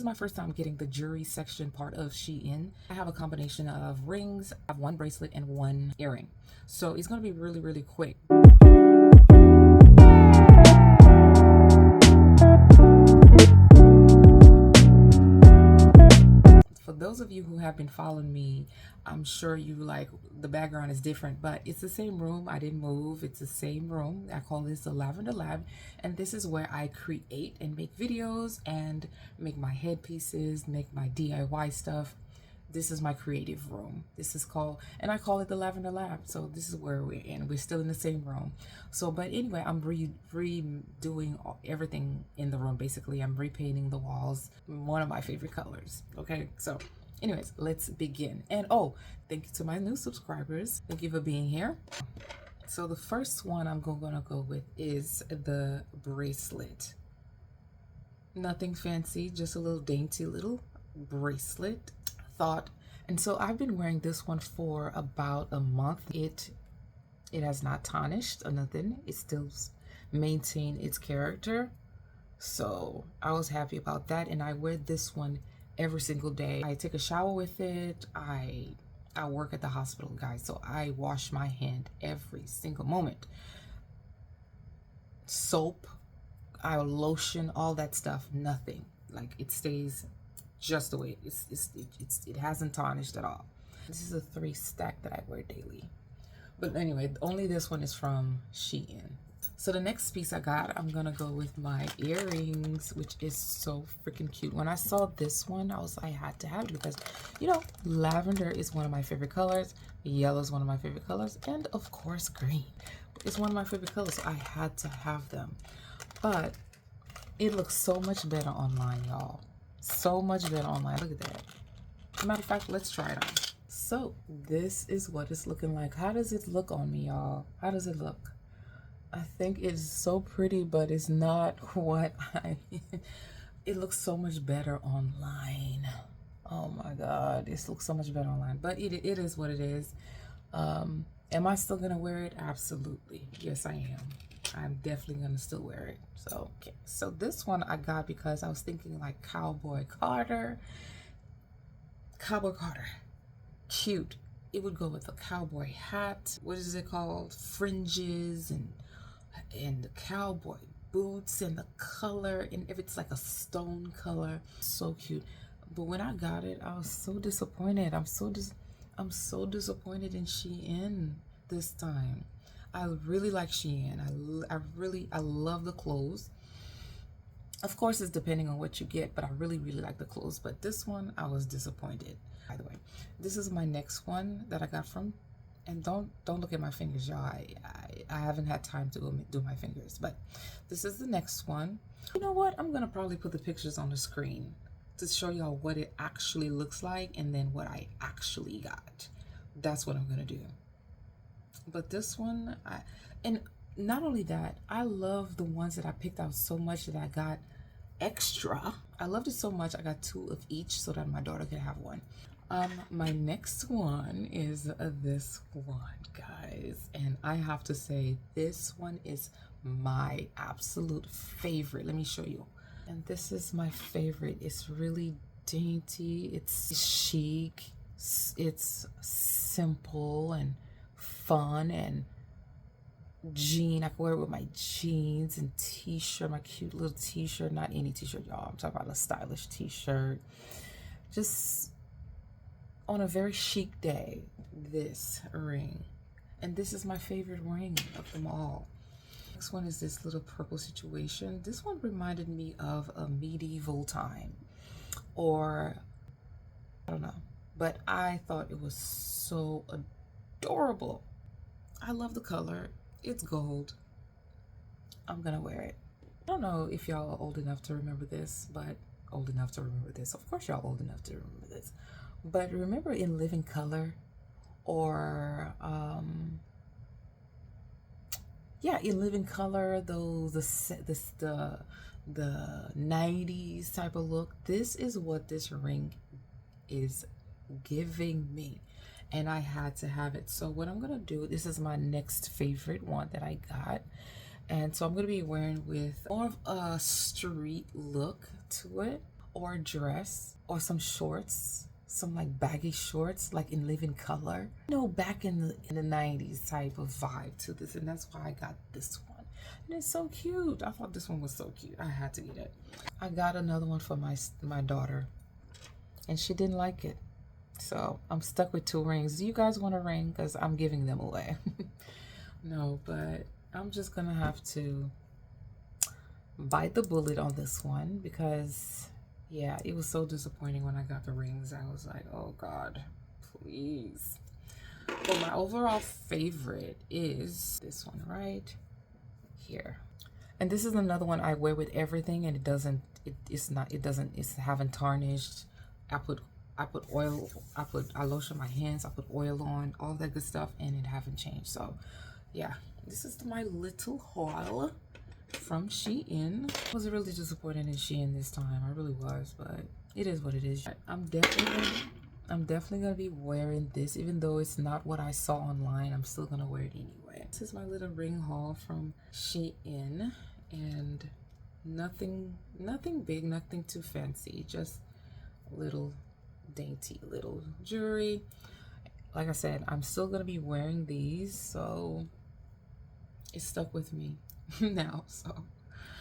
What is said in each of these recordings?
This is my first time getting the jewelry section part of SHEIN. I have a combination of rings, I have one bracelet and one earring. So it's going to be really, really quick. For those of you who have been following me, I'm sure you like the background is different, but it's the same room. I didn't move. It's the same room. I call this the Lavender Lab, and this is where I create and make videos and make my headpieces, make my DIY stuff. This is my creative room. This is called, and I call it the Lavender Lab. So this is where we're in. We're still in the same room. So, but anyway, I'm redoing everything in the room. Basically, I'm repainting the walls. One of my favorite colors. Okay, so anyways, let's begin. And oh, thank you to my new subscribers. Thank you for being here. So the first one I'm gonna go with is the bracelet. Nothing fancy, just a little dainty little bracelet. And so I've been wearing this one for about a month. It has not tarnished or nothing. It still maintained its character, so I was happy about that. And I wear this one every single day. I take a shower with it. I work at the hospital, guys, so I wash my hand every single moment. Soap, I lotion, all that stuff, nothing. Like, it stays just the way it hasn't tarnished at all. This is a 3 stack that I wear daily. But anyway, only this one is from SHEIN. So the next piece I got, I'm gonna go with my earrings, which is so freaking cute. When I saw this one, I had to have it because, you know, lavender is one of my favorite colors. Yellow is one of my favorite colors. And of course, green is one of my favorite colors. So I had to have them. But it looks so much better online, y'all. So much better online. Look at that. Matter of fact, let's try it on. So this is what it's looking like. How does it look on me, y'all? How does it look? I think it's so pretty, but it's not what it looks so much better online. Oh my God, this looks so much better online, but it is what it is. Am I still gonna wear it? Absolutely. Yes, I am. I'm definitely gonna still wear it. So, okay. So this one I got because I was thinking like Cowboy Carter. Cowboy Carter. Cute. It would go with a cowboy hat. What is it called? Fringes and the cowboy boots and the color, and if it's like a stone color, so cute. But when I got it, I was so disappointed. I'm so disappointed in SHEIN this time. I really like SHEIN. I love the clothes. Of course, it's depending on what you get, but I really like the clothes. But this one, I was disappointed. By the way, this is my next one that I got from, and don't look at my fingers, y'all. I haven't had time to go do my fingers, but this is the next one. You know what? I'm gonna probably put the pictures on the screen to show y'all what it actually looks like, and then what I actually got. That's what I'm gonna do. But this one, and not only that, I love the ones that I picked out so much that I got extra. I loved it so much I got 2 of each so that my daughter could have one. My next one is this one, guys, and I have to say this one is my absolute favorite. Let me show you. And this is my favorite. It's really dainty, it's chic, it's simple and fun, and jean. I can wear it with my jeans and t-shirt, my cute little t-shirt. Not any t-shirt, y'all. I'm talking about a stylish t-shirt. Just on a very chic day, this ring. And this is my favorite ring of them all. Next one is this little purple situation. This one reminded me of a medieval time, or I don't know, but I thought it was so adorable. I love the color. It's gold. I'm gonna wear it. I don't know if y'all are old enough to remember this, but old enough to remember this. Of course y'all old enough to remember this. But remember in Living Color, or yeah, in Living Color, those the 90s type of look. This is what this ring is giving me, and I had to have it. So what I'm gonna do, this is my next favorite one that I got, and so I'm gonna be wearing with more of a street look to it, or a dress or some shorts, some like baggy shorts, like in living color. You know, back in the 90s type of vibe to this, and that's why I got this one. And it's so cute. I thought this one was so cute. I had to get it. I got another one for my daughter, and she didn't like it. So I'm stuck with 2 rings. Do you guys want a ring? Because I'm giving them away. No, but I'm just gonna have to bite the bullet on this one because, yeah, it was so disappointing when I got the rings. I was like, oh God, please. But my overall favorite is this one right here. And this is another one I wear with everything, and it haven't tarnished. I put oil, I lotion my hands, I put oil on, all that good stuff, and it haven't changed. So yeah, this is my little haul from SHEIN. I was really disappointed in SHEIN this time. I really was, but it is what it is. I'm definitely gonna be wearing this, even though it's not what I saw online. I'm still gonna wear it anyway. This is my little ring haul from SHEIN, and nothing big, nothing too fancy, just little dainty little jewelry. Like I said, I'm still gonna be wearing these, so it's stuck with me now. So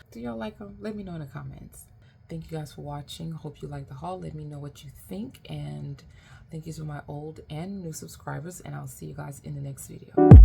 do y'all like them? Let me know in the comments. Thank you guys for watching. Hope you like the haul. Let me know what you think, and thank you to my old and new subscribers, and I'll see you guys in the next video.